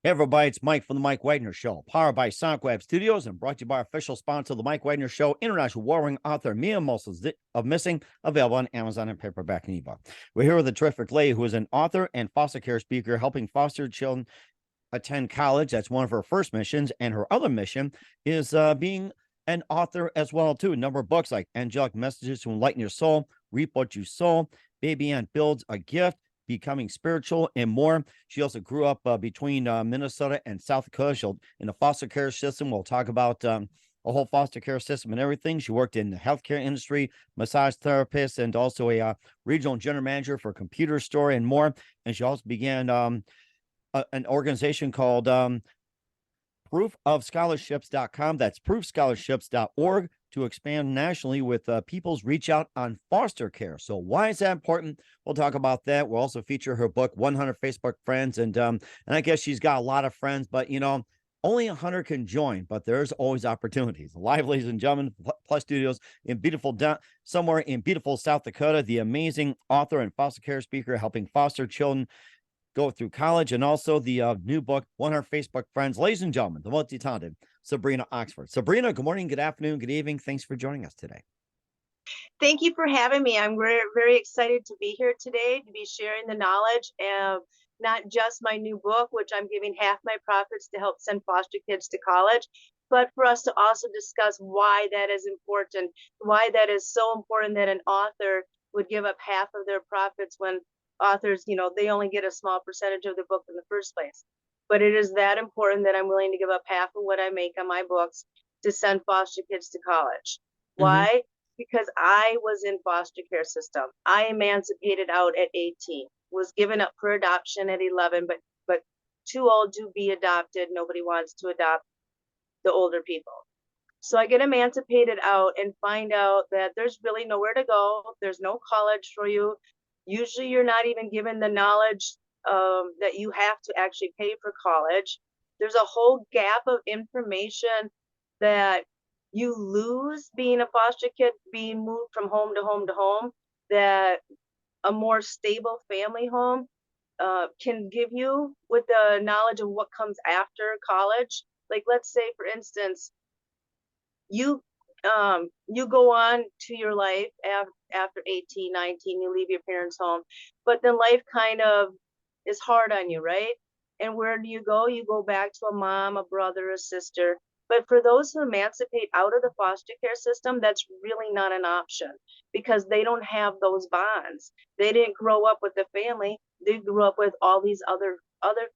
Hey everybody, it's Mike from the Mike Wagner Show, powered by SonicWeb Studios and brought to you by our official sponsor of the Mike Wagner Show, international warring author Mia Moses of Missing, available on Amazon and paperback and ebook. We're here with a terrific lady who is an author and foster care speaker, helping foster children attend college. That's one of her first missions, and her other mission is being an author as well too. A number of books like Angelic Messages to Enlighten Your Soul, Reap What You Sow, Baby Ant Builds a Gift, Becoming Spiritual, and more. She also grew up between Minnesota and South Dakota. She'll in the foster care system. We'll talk about a whole foster care system and everything. She worked in the healthcare industry, massage therapist, and also a regional general manager for a computer store and more. And she also began an organization called proofofscholarships.com. That's proofscholarships.org to expand nationally with people's reach out on foster care. So why is that important? We'll talk about that. We'll also feature her book, 100 Facebook Friends. And I guess she's got a lot of friends, but only 100 can join, but there's always opportunities. Live, ladies and gentlemen, Plus Studios in somewhere in beautiful South Dakota, the amazing author and foster care speaker helping foster children go through college, and also the new book, 100 Facebook Friends. Ladies and gentlemen, the multi-talented Sabrina Oxford. Sabrina, good morning, good afternoon, good evening. Thanks for joining us today. Thank you for having me. I'm very, very excited to be here today to be sharing the knowledge of not just my new book, which I'm giving half my profits to help send foster kids to college, but for us to also discuss why that is important, why that is so important that an author would give up half of their profits when authors, they only get a small percentage of the book in the first place. But it is that important that I'm willing to give up half of what I make on my books to send foster kids to college. Why? Because I was in foster care system. I emancipated out at 18, was given up for adoption at 11, but too old to be adopted. Nobody wants to adopt the older people. So I get emancipated out and find out that there's really nowhere to go. There's no college for you. Usually you're not even given the knowledge that you have to actually pay for college. There's a whole gap of information that you lose being a foster kid, being moved from home to home to home, that a more stable family home can give you with the knowledge of what comes after college. Like, let's say, for instance, you go on to your life after 18, 19, you leave your parents' home, but then life kind of is hard on you, right? And where do you go? You go back to a mom, a brother, a sister. But for those who emancipate out of the foster care system, that's really not an option because they don't have those bonds. They didn't grow up with the family. They grew up with all these other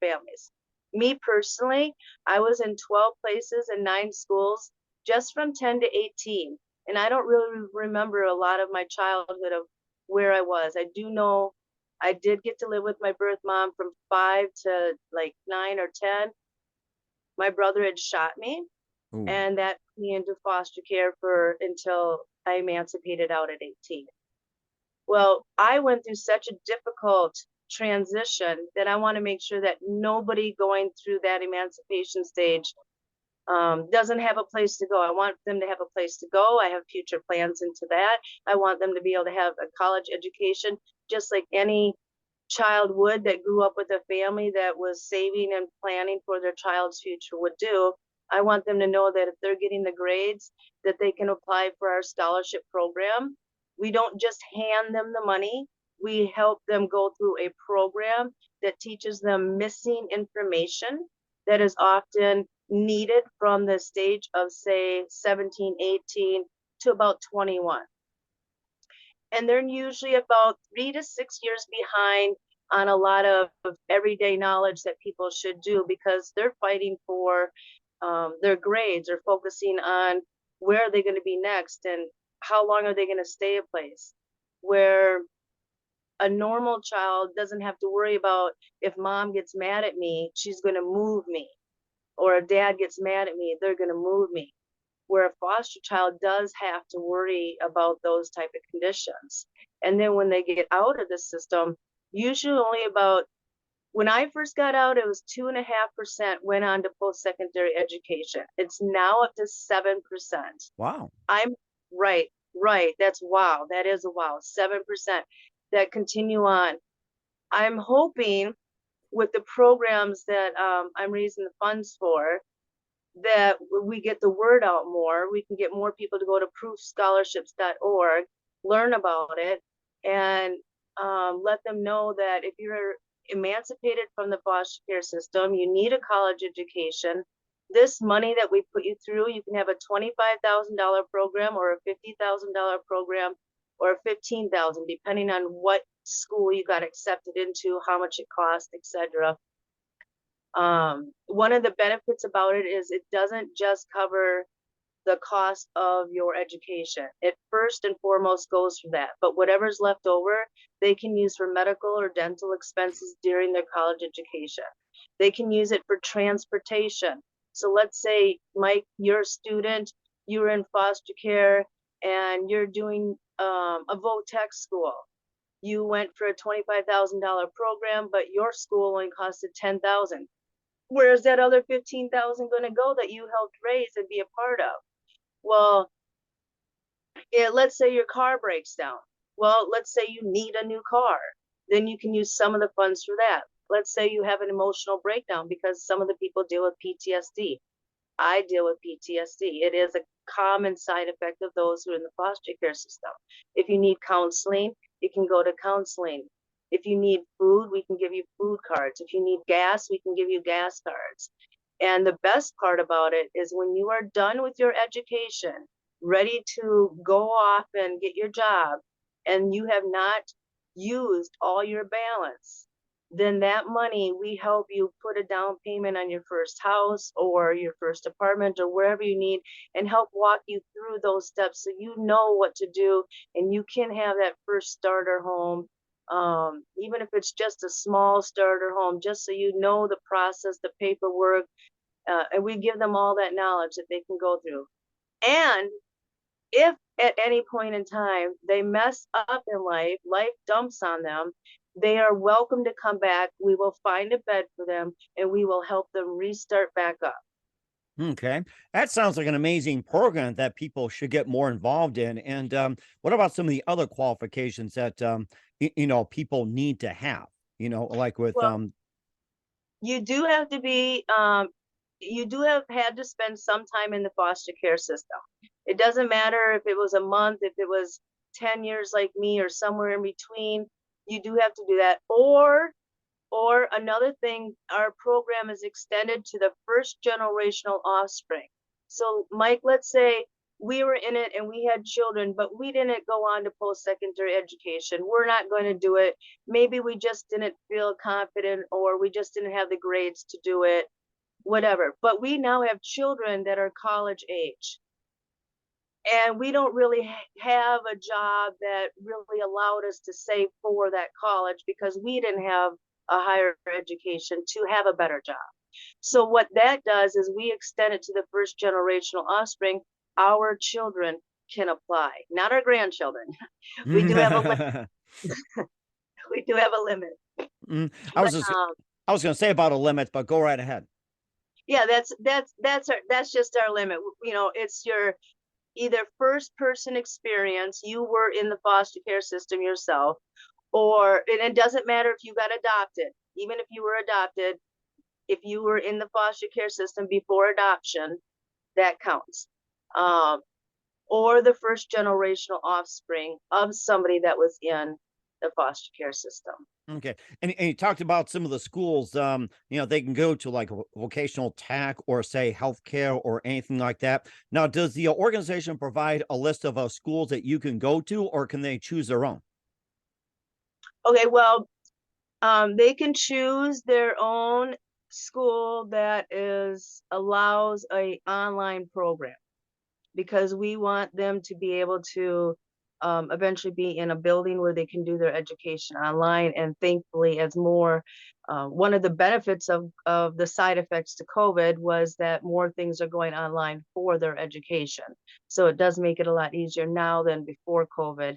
families. Me personally, I was in 12 places and 9 schools just from 10 to 18. And I don't really remember a lot of my childhood of where I was. I do know I did get to live with my birth mom from 5 to like 9 or 10. My brother had shot me. Ooh. And that put me into foster care until I emancipated out at 18. Well, I went through such a difficult transition that I want to make sure that nobody going through that emancipation stage doesn't have a place to go. I want them to have a place to go. I have future plans into that. I want them to be able to have a college education, just like any child would that grew up with a family that was saving and planning for their child's future would do. I want them to know that if they're getting the grades, that they can apply for our scholarship program. We don't just hand them the money. We help them go through a program that teaches them missing information that is often needed from the stage of, say, 17, 18 to about 21. And they're usually about 3 to 6 years behind on a lot of everyday knowledge that people should do because they're fighting for their grades or focusing on where are they going to be next and how long are they going to stay a place, where a normal child doesn't have to worry about if mom gets mad at me, she's going to move me, or if dad gets mad at me, they're going to move me, where a foster child does have to worry about those type of conditions. And then when they get out of the system, usually only about, when I first got out, it was 2.5% went on to post-secondary education. It's now up to 7%. Wow. I'm right. That's wow. That is a wow. 7% that continue on. I'm hoping with the programs that I'm raising the funds for, that we get the word out more. We can get more people to go to proofscholarships.org, learn about it, and let them know that if you're emancipated from the foster care system, you need a college education. This money that we put you through, you can have a $25,000 program or a $50,000 program or a $15,000, depending on what school you got accepted into, how much it costs, etc. One of the benefits about it is it doesn't just cover the cost of your education. It first and foremost goes for that, but whatever's left over, they can use for medical or dental expenses during their college education. They can use it for transportation. So let's say, Mike, you're a student, you're in foster care, and you're doing a VOTEC school. You went for a $25,000 program, but your school only costed $10,000. Where's that other $15,000 going to go that you helped raise and be a part of? Well, let's say your car breaks down. Well, let's say you need a new car. Then you can use some of the funds for that. Let's say you have an emotional breakdown, because some of the people deal with PTSD. I deal with PTSD. It is a common side effect of those who are in the foster care system. If you need counseling, you can go to counseling. If you need food, we can give you food cards. If you need gas, we can give you gas cards. And the best part about it is when you are done with your education, ready to go off and get your job, and you have not used all your balance, then that money, we help you put a down payment on your first house or your first apartment or wherever you need, and help walk you through those steps so you know what to do and you can have that first starter home. Even if it's just a small starter home, just so you know the process, the paperwork, and we give them all that knowledge that they can go through. And if at any point in time they mess up in life, life dumps on them, they are welcome to come back. We will find a bed for them and we will help them restart back up. Okay. That sounds like an amazing program that people should get more involved in. And what about some of the other qualifications that people need to have? Like with Well, you do have to be you do have had to spend some time in the foster care system. It doesn't matter if it was a month, if it was 10 years like me, or somewhere in between. You do have to do that. Or another thing, our program is extended to the first generational offspring. So, Mike, let's say we were in it and we had children, but we didn't go on to post-secondary education. We're not going to do it. Maybe we just didn't feel confident, or we just didn't have the grades to do it, whatever. But we now have children that are college age. And we don't really have a job that really allowed us to save for that college, because we didn't have a higher education to have a better job. So what that does is we extend it to the first generational offspring. Our children can apply, not our grandchildren. We do have a we do have a limit. I But was I was going to say about a limit, but go right ahead. yeah, that's just our limit. It's your either first person experience, you were in the foster care system yourself, and it doesn't matter if you got adopted. Even if you were adopted, if you were in the foster care system before adoption, that counts. Or the first generational offspring of somebody that was in the foster care system. Okay. And you talked about some of the schools, they can go to like vocational tech or say healthcare or anything like that. Now, does the organization provide a list of schools that you can go to, or can they choose their own? Okay, well, they can choose their own school that allows a online program, because we want them to be able to eventually be in a building where they can do their education online. And thankfully, as more, one of the benefits of the side effects to COVID was that more things are going online for their education. So it does make it a lot easier now than before COVID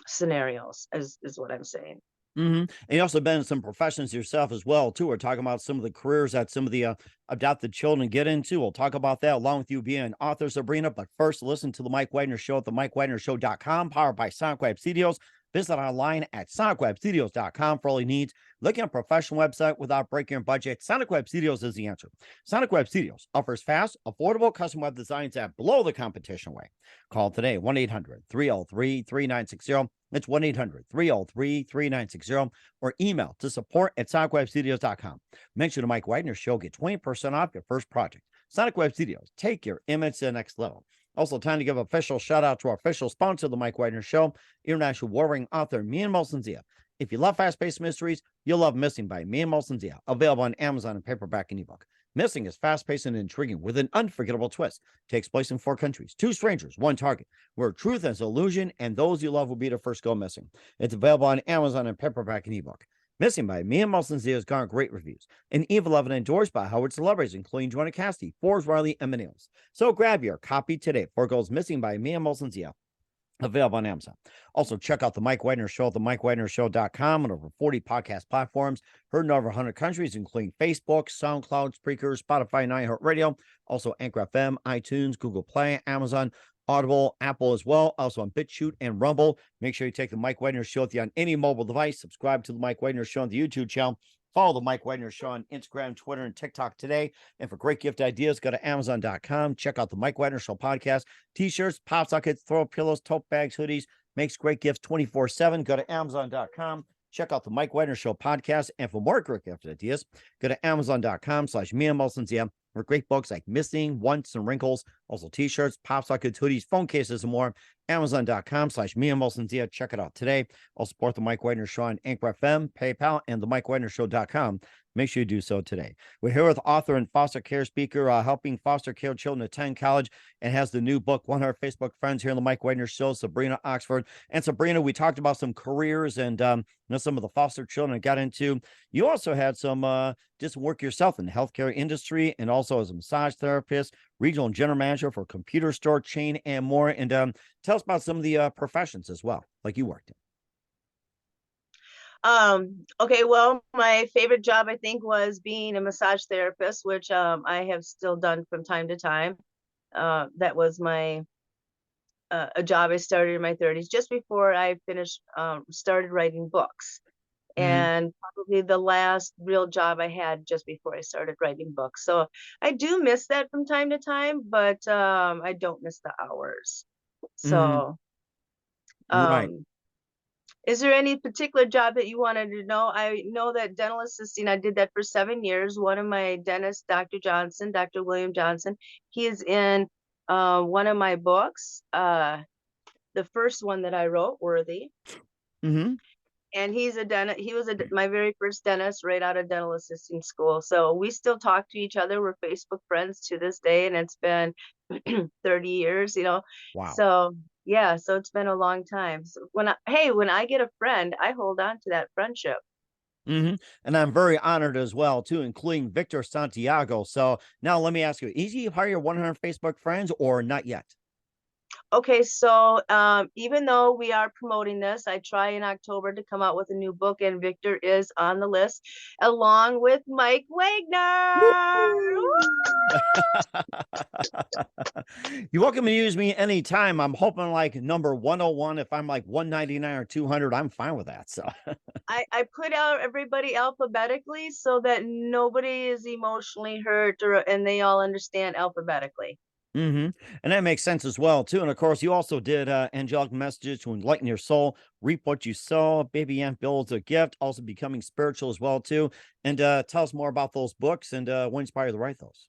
scenarios, is what I'm saying. And you also been in some professions yourself as well, too. We're talking about some of the careers that some of the adopted children get into. We'll talk about that along with you being an author, Sabrina. But first, listen to the Mike Wagner Show at the MikeWagnerShow.com, powered by SoundCloud Studios. Visit online at sonicwebstudios.com for all your needs. Looking at a professional website without breaking your budget? Sonic Web Studios is the answer. Sonic Web Studios offers fast, affordable custom web designs that blow the competition away. Call today 1-800-303-3960. It's 1-800-303-3960 or email to support@sonicwebstudios.com. Mention the Mike Wagner Show. Get 20% off your first project. Sonic Web Studios. Take your image to the next level. Also, time to give an official shout out to our official sponsor of the Mike Wagner Show, international warring author Mian Molson-Zia. If you love fast-paced mysteries, you'll love Missing by Mian Molson-Zia, available on Amazon in paperback and ebook. Missing is fast-paced and intriguing with an unforgettable twist. Takes place in 4 countries, 2 strangers, 1 target, where truth is illusion and those you love will be the first go missing. It's available on Amazon in paperback and ebook. Missing by Mian Molson-Zia has garnered great reviews. An Eve 11 endorsed by Howard celebrities, including Joanna Cassidy, Forbes Riley, and many others. So grab your copy today. 4 Goes Missing by Mian Molson-Zia. Available on Amazon. Also, check out the Mike Wagner Show at themikewagnershow.com and over 40 podcast platforms. Heard in over 100 countries, including Facebook, SoundCloud, Spreaker, Spotify, and iHeartRadio. Also, Anchor FM, iTunes, Google Play, Amazon, Audible, Apple as well. Also on BitChute and Rumble. Make sure you take the Mike Wagner Show with you on any mobile device. Subscribe to the Mike Wagner Show on the YouTube channel. Follow the Mike Wagner Show on Instagram, Twitter, and TikTok today. And for great gift ideas, go to Amazon.com. Check out the Mike Wagner Show podcast. T-shirts, pop sockets, throw pillows, tote bags, hoodies. Makes great gifts 24/7. Go to Amazon.com. Check out the Mike Wagner Show podcast. And for more great gift ideas, go to Amazon.com/Mian Molson-Zia for great books like Missing, Once, and Wrinkles. Also T-shirts, pop sockets, hoodies, phone cases, and more. Amazon.com/Mian Molson-Zia. Check it out today. I'll support the Mike Wagner Show on Anchor FM, PayPal, and the MikeWagnerShow.com. Make sure you do so today. We're here with author and foster care speaker, helping foster care children attend college, and has the new book, 100 Facebook Friends, here on the Mike Wagner Show, Sabrina Oxford. And Sabrina, we talked about some careers and some of the foster children I got into. You also had some just work yourself in the healthcare industry and also as a massage therapist, regional general manager for a computer store chain, and more. And tell us about some of the professions as well, like you worked in. Okay, well, my favorite job, I think, was being a massage therapist, which I have still done from time to time. That was my a job I started in my 30s, just before I finished started writing books. And probably the last real job I had just before I started writing books. So I do miss that from time to time, but I don't miss the hours. So Right. is there any particular job that you wanted to know? I know that dental assisting, I did that for 7 years. One of my dentists, Dr. William Johnson, he is in one of my books, the first one that I wrote, Worthy. And he's a dentist. He was my very first dentist right out of dental assisting school. So we still talk to each other. We're Facebook friends to this day, and it's been 30 years, Wow. So yeah, so it's been a long time. So when I get a friend, I hold on to that friendship. And I'm very honored as well, too, including Victor Santiago. So now let me ask you, is he part of your 100 Facebook friends or not yet? Okay, so even though we are promoting this, I try in October to come out with a new book, and Victor is on the list along with Mike Wagner. You're welcome to use me anytime. I'm hoping like number 101. If I'm like 199 or 200, I'm fine with that. So I put out everybody alphabetically so that nobody is emotionally hurt, and they all understand alphabetically. and that makes sense as well, too. And of course, you also did angelic messages to enlighten your soul, reap what you sow, baby ant builds a gift, also becoming spiritual as well, too. And tell us more about those books and what inspired you to write those.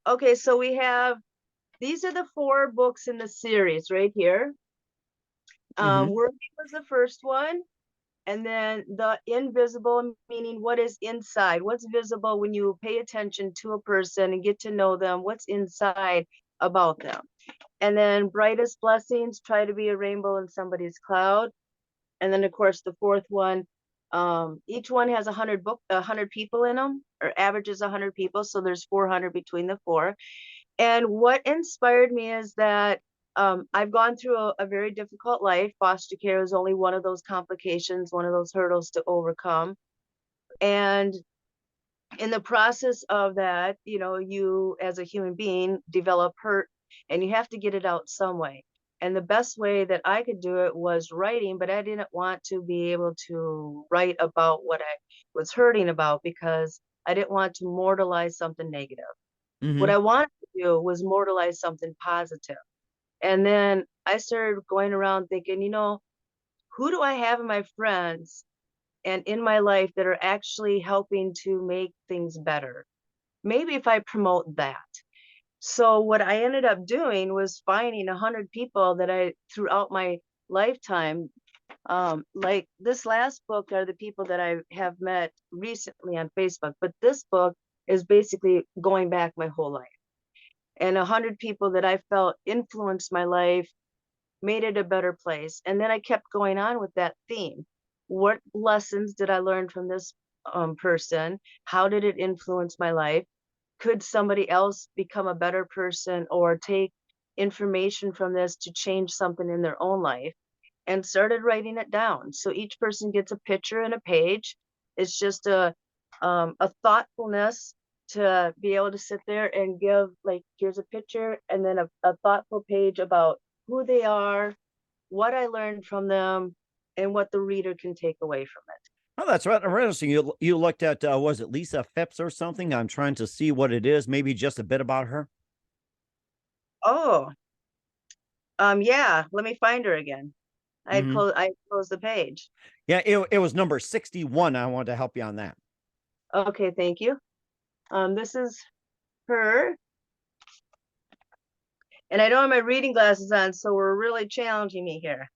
Okay, so these are the 4 books in the series right here. Worthy was the first one. And then the invisible, meaning what is inside, what's visible when you pay attention to a person and get to know them, what's inside about them. And then brightest blessings, try to be a rainbow in somebody's cloud. And then of course the 4th one, each one has 100 people in them, or averages 100 people. So there's 400 between the 4. And what inspired me is that I've gone through a very difficult life. Foster care is only one of those complications, one of those hurdles to overcome. And in the process of that, you as a human being develop hurt, and you have to get it out some way. And the best way that I could do it was writing, but I didn't want to be able to write about what I was hurting about because I didn't want to mortalize something negative. What Hmm. I wanted to do was mortalize something positive. And then I started going around thinking, who do I have in my friends and in my life that are actually helping to make things better? Maybe if I promote that. So what I ended up doing was finding 100 people that I throughout my lifetime, like this last book are the people that I have met recently on Facebook, but this book is basically going back my whole life. And 100 people that I felt influenced my life, made it a better place. And then I kept going on with that theme. What lessons did I learn from this person? How did it influence my life? Could somebody else become a better person or take information from this to change something in their own life? And started writing it down. So each person gets a picture and a page. It's just a thoughtfulness to be able to sit there and give, like, here's a picture and then a thoughtful page about who they are, what I learned from them, and what the reader can take away from it. Oh, that's right. Interesting. You looked at was it Lisa Phipps or something? I'm trying to see what it is. Maybe just a bit about her. Oh, yeah, let me find her again. Hmm. I closed the page. Yeah, it was number 61. I wanted to help you on that. Okay, thank you. This is her. And I don't have my reading glasses on, so we're really challenging me here.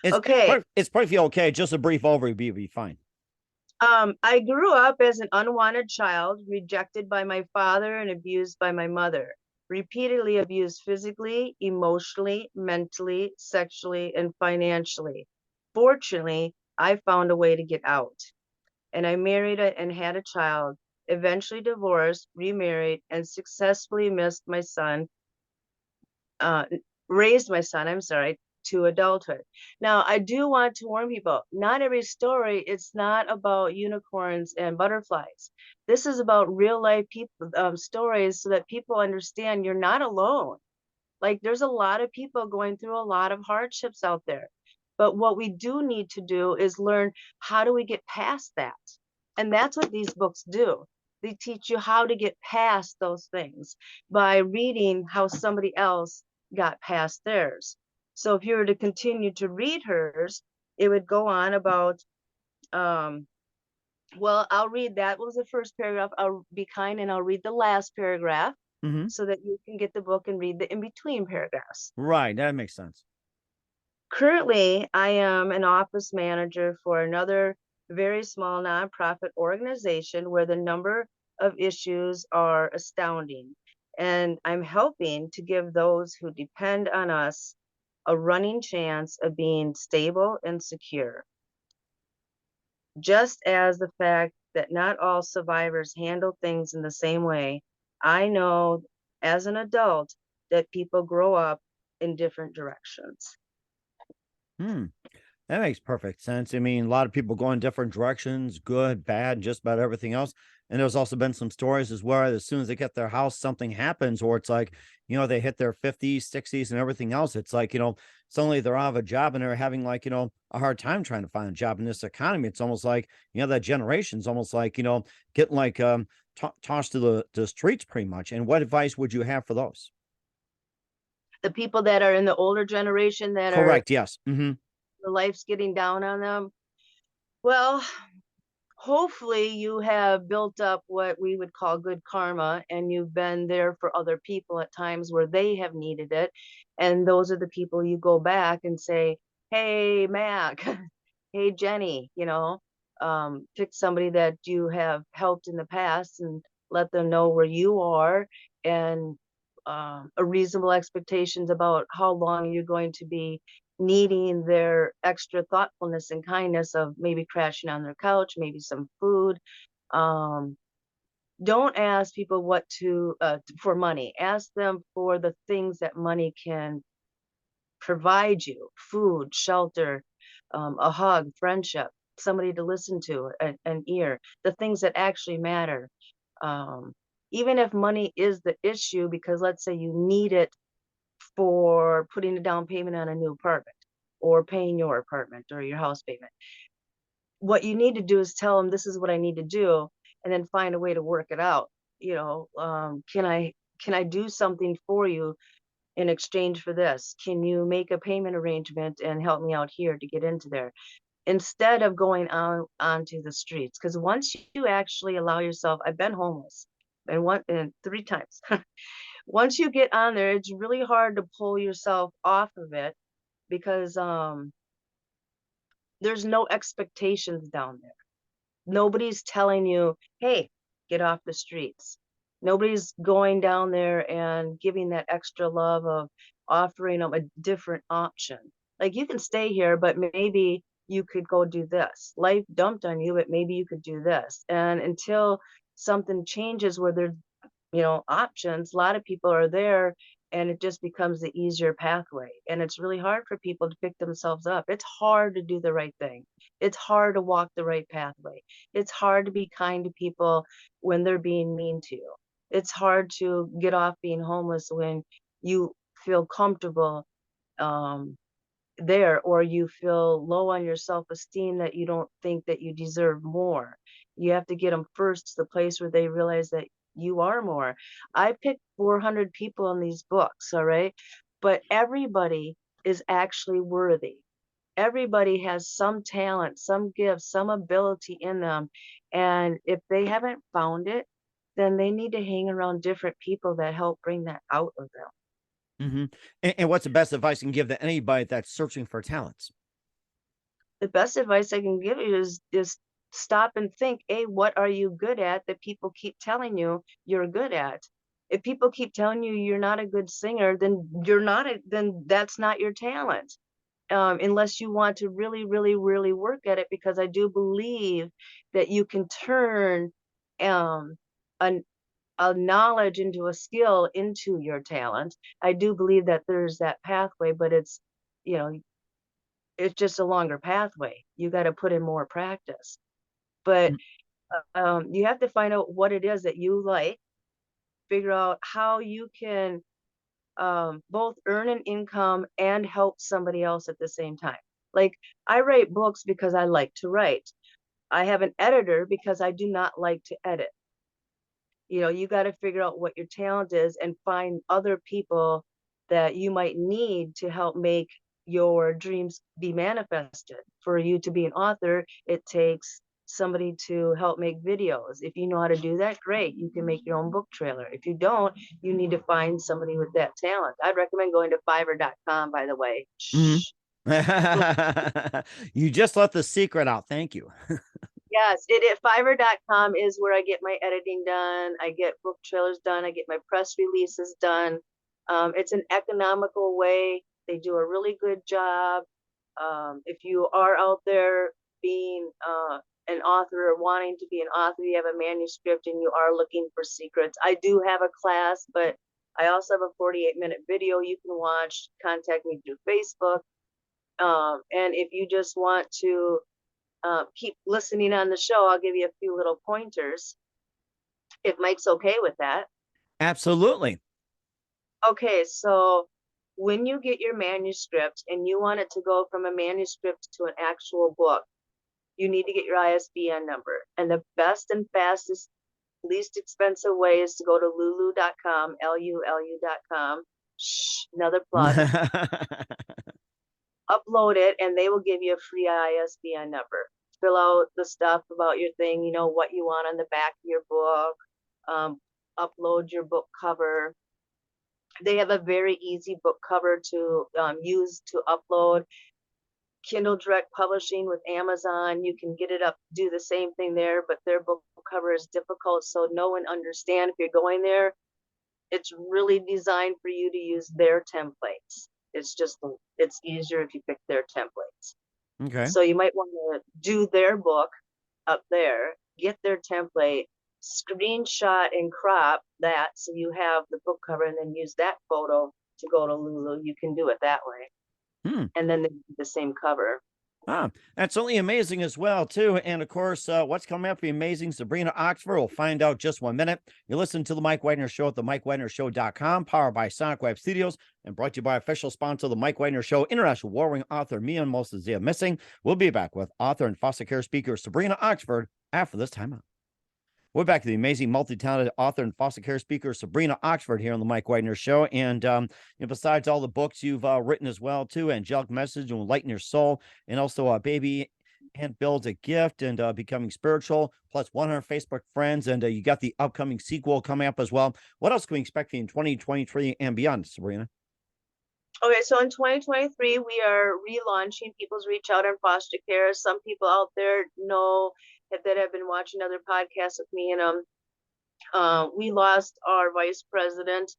Okay. It's perfectly okay. Just a brief overview will be fine. I grew up as an unwanted child, rejected by my father and abused by my mother. Repeatedly abused physically, emotionally, mentally, sexually, and financially. Fortunately, I found a way to get out. And I married and had a child, eventually divorced, remarried, and successfully uh, raised my son, I'm sorry, to adulthood. Now, I do want to warn people, not every story, it's not about unicorns and butterflies. This is about real life people stories so that people understand you're not alone. Like there's a lot of people going through a lot of hardships out there. But what we do need to do is learn how do we get past that? And that's what these books do. They teach you how to get past those things by reading how somebody else got past theirs. So if you were to continue to read hers, it would go on about, um, well, I'll read that was the first paragraph. I'll be kind and I'll read the last paragraph Hmm. so that you can get the book and read the in between paragraphs. Right, that makes sense. Currently, I am an office manager for another very small nonprofit organization where the number of issues are astounding. And I'm helping to give those who depend on us a running chance of being stable and secure. Just as the fact that not all survivors handle things in the same way, I know as an adult that people grow up in different directions. Hmm. That makes perfect sense. I mean, a lot of people go in different directions, good, bad, just about everything else. And there's also been some stories as well. As soon as they get their house, something happens, or it's like, they hit their 50s, 60s, and everything else. It's like, suddenly they're out of a job and they're having like, a hard time trying to find a job in this economy. It's almost like, that generation's almost like, getting like tossed to the streets pretty much. And what advice would you have for those? The people that are in the older generation that are Correct. Yes. Hmm. the life's getting down on them. Well, hopefully you have built up what we would call good karma and you've been there for other people at times where they have needed it. And those are the people you go back and say, hey, Mac, hey, Jenny, pick somebody that you have helped in the past and let them know where you are and a reasonable expectations about how long you're going to be needing their extra thoughtfulness and kindness of maybe crashing on their couch, maybe some food. Um, don't ask people what to for money. Ask them for the things that money can provide you: food, shelter, a hug, friendship, somebody to listen to, an ear, the things that actually matter. Um, Even if money is the issue, because let's say you need it for putting a down payment on a new apartment or paying your apartment or your house payment. What you need to do is tell them, this is what I need to do, and then find a way to work it out. Can I do something for you in exchange for this? Can you make a payment arrangement and help me out here to get into there? Instead of going on onto the streets. Because once you actually allow yourself, I've been homeless and 3 times. Once you get on there, it's really hard to pull yourself off of it because there's no expectations down there. Nobody's telling you, hey, get off the streets. Nobody's going down there and giving that extra love of offering them a different option. Like, you can stay here, but maybe you could go do this. Life dumped on you, but maybe you could do this. And until something changes where there's, options, a lot of people are there and it just becomes the easier pathway. And it's really hard for people to pick themselves up. It's hard to do the right thing. It's hard to walk the right pathway. It's hard to be kind to people when they're being mean to you. It's hard to get off being homeless when you feel comfortable there, or you feel low on your self-esteem that you don't think that you deserve more. You have to get them first to the place where they realize that you are more. I picked 400 people in these books, all right? But everybody is actually worthy. Everybody has some talent, some gift, some ability in them. And if they haven't found it, then they need to hang around different people that help bring that out of them. Mm-hmm. And what's the best advice you can give to anybody that's searching for talents? The best advice I can give you is stop and think, hey, what are you good at that people keep telling you you're good at? If people keep telling you you're not a good singer, then then that's not your talent. Unless you want to really, really, really work at it, because I do believe that you can turn um, an, a knowledge into a skill into your talent. I do believe that there's that pathway, but you know, it's just a longer pathway. You got to put in more practice. But you have to find out what it is that you like, figure out how you can both earn an income and help somebody else at the same time. Like, I write books because I like to write. I have an editor because I do not like to edit. You got to figure out what your talent is and find other people that you might need to help make your dreams be manifested. For you to be an author, it takes somebody to help make videos. If you know how to do that, great. You can make your own book trailer. If you don't, you need to find somebody with that talent. I'd recommend going to fiverr.com, by the way. Mm-hmm. Shh. You just let the secret out. Thank you. Yes, Fiverr.com is where I get my editing done. I get book trailers done. I get my press releases done. It's an economical way. They do a really good job. If you are out there being an author or wanting to be an author, you have a manuscript and you are looking for secrets, I do have a class, but I also have a 48-minute video you can watch. Contact me through Facebook. And if you just want to keep listening on the show, I'll give you a few little pointers, if Mike's okay with that. Absolutely. Okay, so when you get your manuscript and you want it to go from a manuscript to an actual book, you need to get your ISBN number. And the best and fastest, least expensive way is to go to lulu.com, LULU.com. Shh, another plug. Upload it, and they will give you a free ISBN number. Fill out the stuff about your thing, what you want on the back of your book. Upload your book cover. They have a very easy book cover to use to upload. Kindle Direct Publishing with Amazon, you can get it up, do the same thing there, but their book cover is difficult, so no one understands. If you're going there, it's really designed for you to use their templates. It's easier if you pick their templates. Okay. So you might want to do their book up there, get their template, screenshot and crop that so you have the book cover, and then use that photo to go to Lulu. You can do it that way. And then the same cover. That's certainly amazing as well, too. And of course, what's coming up? The amazing Sabrina Oxford. We'll find out just 1 minute. You listen to the Mike Wagner Show at the MikeWagnerShow.com, powered by Sonic Web Studios, and brought to you by official sponsor of the Mike Wagner Show, international warring author Mia and Moses Zia Missing. We'll be back with author and foster care speaker Sabrina Oxford after this time out. We're back to the amazing, multi-talented author and foster care speaker Sabrina Oxford here on the Mike Wagner Show. And besides all the books you've written as well, too, Angelic Message and Lighten Your Soul, and also Baby and Build a Gift and Becoming Spiritual, plus 100 Facebook friends, and you got the upcoming sequel coming up as well. What else can we expect in 2023 and beyond, Sabrina? Okay, so in 2023, we are relaunching People's Reach Out and Foster Care. Some people out there know that have been watching other podcasts with me, and we lost our vice president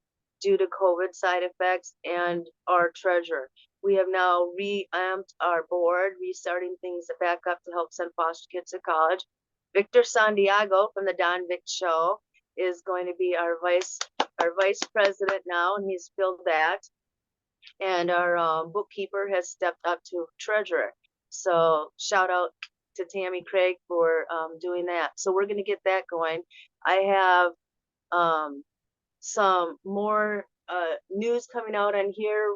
due to COVID side effects and our treasurer. We have now reamped our board, restarting things back up to help send foster kids to college. Victor Santiago from the Don Vic Show is going to be our vice president now, and he's filled that. And our bookkeeper has stepped up to treasurer. So shout out to Tammy Craig for doing that. So we're going to get that going. I have some more news coming out on here.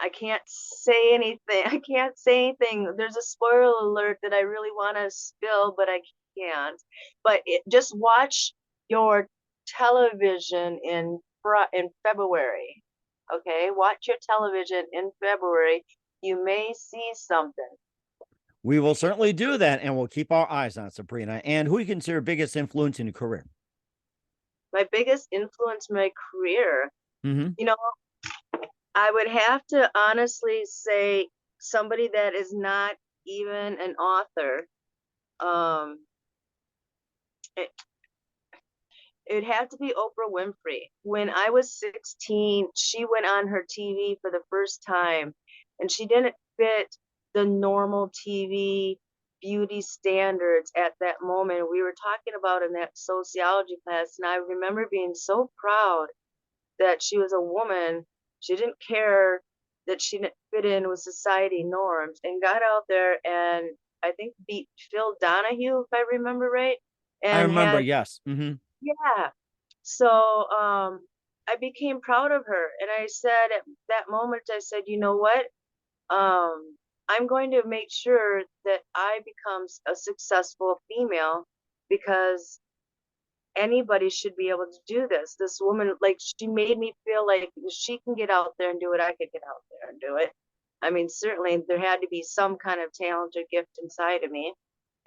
I can't say anything. I can't say anything. There's a spoiler alert that I really want to spill, but I can't. But just watch your television in February. Okay, watch your television in February. You may see something. We will certainly do that, and we'll keep our eyes on Sabrina. And who you consider your biggest influence in your career? My biggest influence in my career, Mm-hmm. you know, I would have to honestly say somebody that is not even an author. It, it'd have to be Oprah Winfrey. When I was 16, she went on her TV for the first time, and she didn't fit the normal TV beauty standards at that moment. We were talking about in that sociology class, and I remember being so proud that she was a woman. She didn't care that she didn't fit in with society norms, and got out there and I think beat Phil Donahue, if I remember right. I And remember, had, yes. Mm-hmm. yeah. So I became proud of her. And I said at that moment, I said, you know what? I'm going to make sure that I become a successful female, because anybody should be able to do this. This woman, like, she made me feel like if she can get out there and do it, I could get out there and do it. I mean, certainly there had to be some kind of talent or gift inside of me.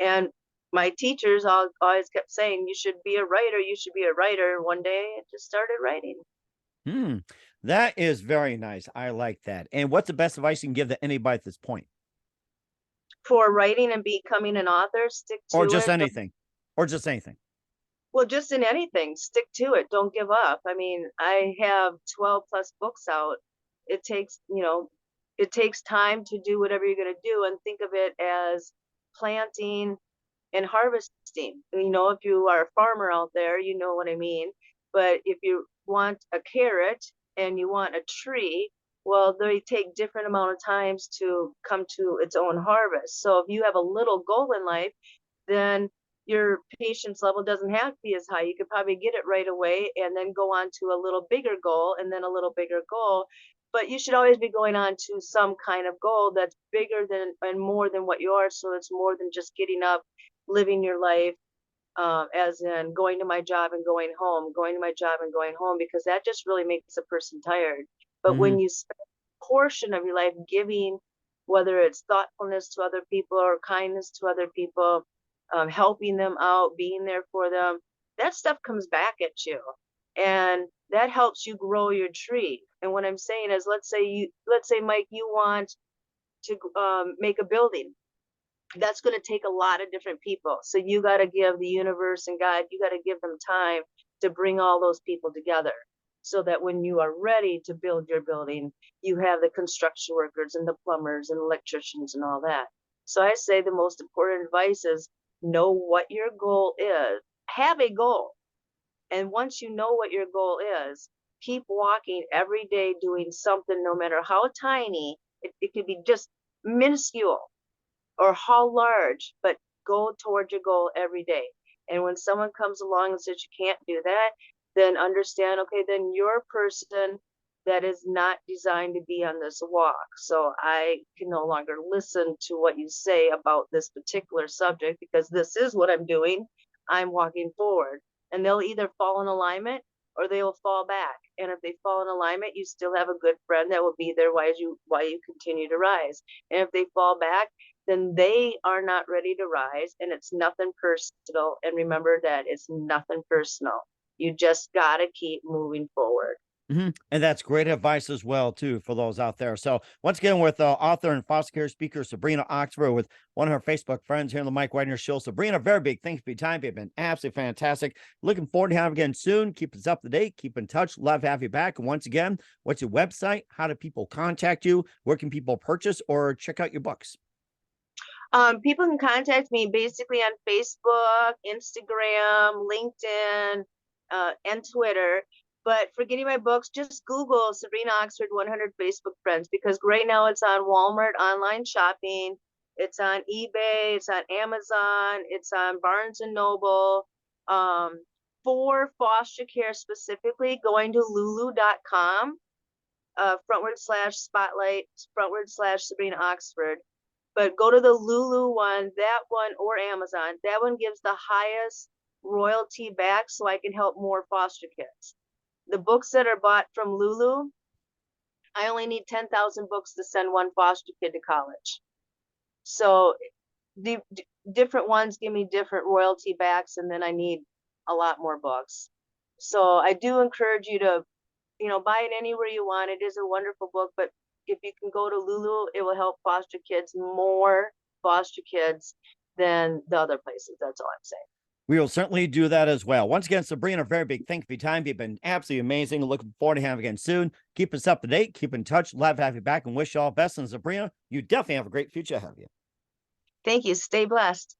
And my teachers always kept saying, you should be a writer, you should be a writer. One day I just started writing. That is very nice. I like that. And what's the best advice you can give to anybody at this point? For writing and becoming an author, stick Or to just it. anything. Or just anything. Well, just in anything, stick to it. Don't give up. I mean, I have 12 plus books out. It takes, it takes time to do whatever you're going to do, and think of it as planting and harvesting. If you are a farmer out there, you know what I mean. But if you want a carrot and you want a tree, well, they take different amount of times to come to its own harvest. So if you have a little goal in life, then your patience level doesn't have to be as high. You could probably get it right away and then go on to a little bigger goal and then a little bigger goal. But you should always be going on to some kind of goal that's bigger than and more than what you are. So it's more than just getting up, living your life, as in going to my job and going home, going to my job and going home, because that just really makes a person tired. But Mm-hmm. when you spend a portion of your life giving, whether it's thoughtfulness to other people or kindness to other people, helping them out, being there for them, that stuff comes back at you. And that helps you grow your tree. And what I'm saying is, let's say, Mike, you want to make a building. That's going to take a lot of different people. So you got to give the universe and God, you got to give them time to bring all those people together, so that when you are ready to build your building, you have the construction workers and the plumbers and electricians and all that. So I say the most important advice is know what your goal is. Have a goal. And once you know what your goal is, keep walking every day doing something, no matter how tiny. It could be just minuscule or how large, but go towards your goal every day. And when someone comes along and says you can't do that, then understand, okay, then you're a person that is not designed to be on this walk. So I can no longer listen to what you say about this particular subject because this is what I'm doing. I'm walking forward. And they'll either fall in alignment or they will fall back. And if they fall in alignment, you still have a good friend that will be there while you continue to rise. And if they fall back, then they are not ready to rise, and it's nothing personal. And remember that it's nothing personal. You just got to keep moving forward. And that's great advice as well, too, for those out there. So once again, with author and foster care speaker Sabrina Oxford, with one of her Facebook friends here on the Mike Wagner Show. Sabrina, very big thanks for your time. You've been absolutely fantastic. Looking forward to having you again soon. Keep us up to date. Keep in touch. Love to have you back. And once again, what's your website? How do people contact you? Where can people purchase or check out your books? People can contact me basically on Facebook, Instagram, LinkedIn, and Twitter. But for getting my books, just Google Sabrina Oxford 100 Facebook friends, because right now it's on Walmart online shopping. It's on eBay. It's on Amazon. It's on Barnes and Noble. For foster care specifically, going to lulu.com, /spotlight, /Sabrina Oxford. But go to the Lulu one, that one, or Amazon. That one gives the highest royalty back so I can help more foster kids. The books that are bought from Lulu, I only need 10,000 books to send one foster kid to college. So the different ones give me different royalty backs, and then I need a lot more books. So I do encourage you to, buy it anywhere you want. It is a wonderful book, but if you can go to Lulu, it will help foster kids, more foster kids than the other places. That's all I'm saying. We will certainly do that as well. Once again, Sabrina, very big thank you for your time. You've been absolutely amazing. Looking forward to having you again soon. Keep us up to date. Keep in touch. Love to have you back and wish you all best. And Sabrina, you definitely have a great future ahead of you. Thank you. Stay blessed.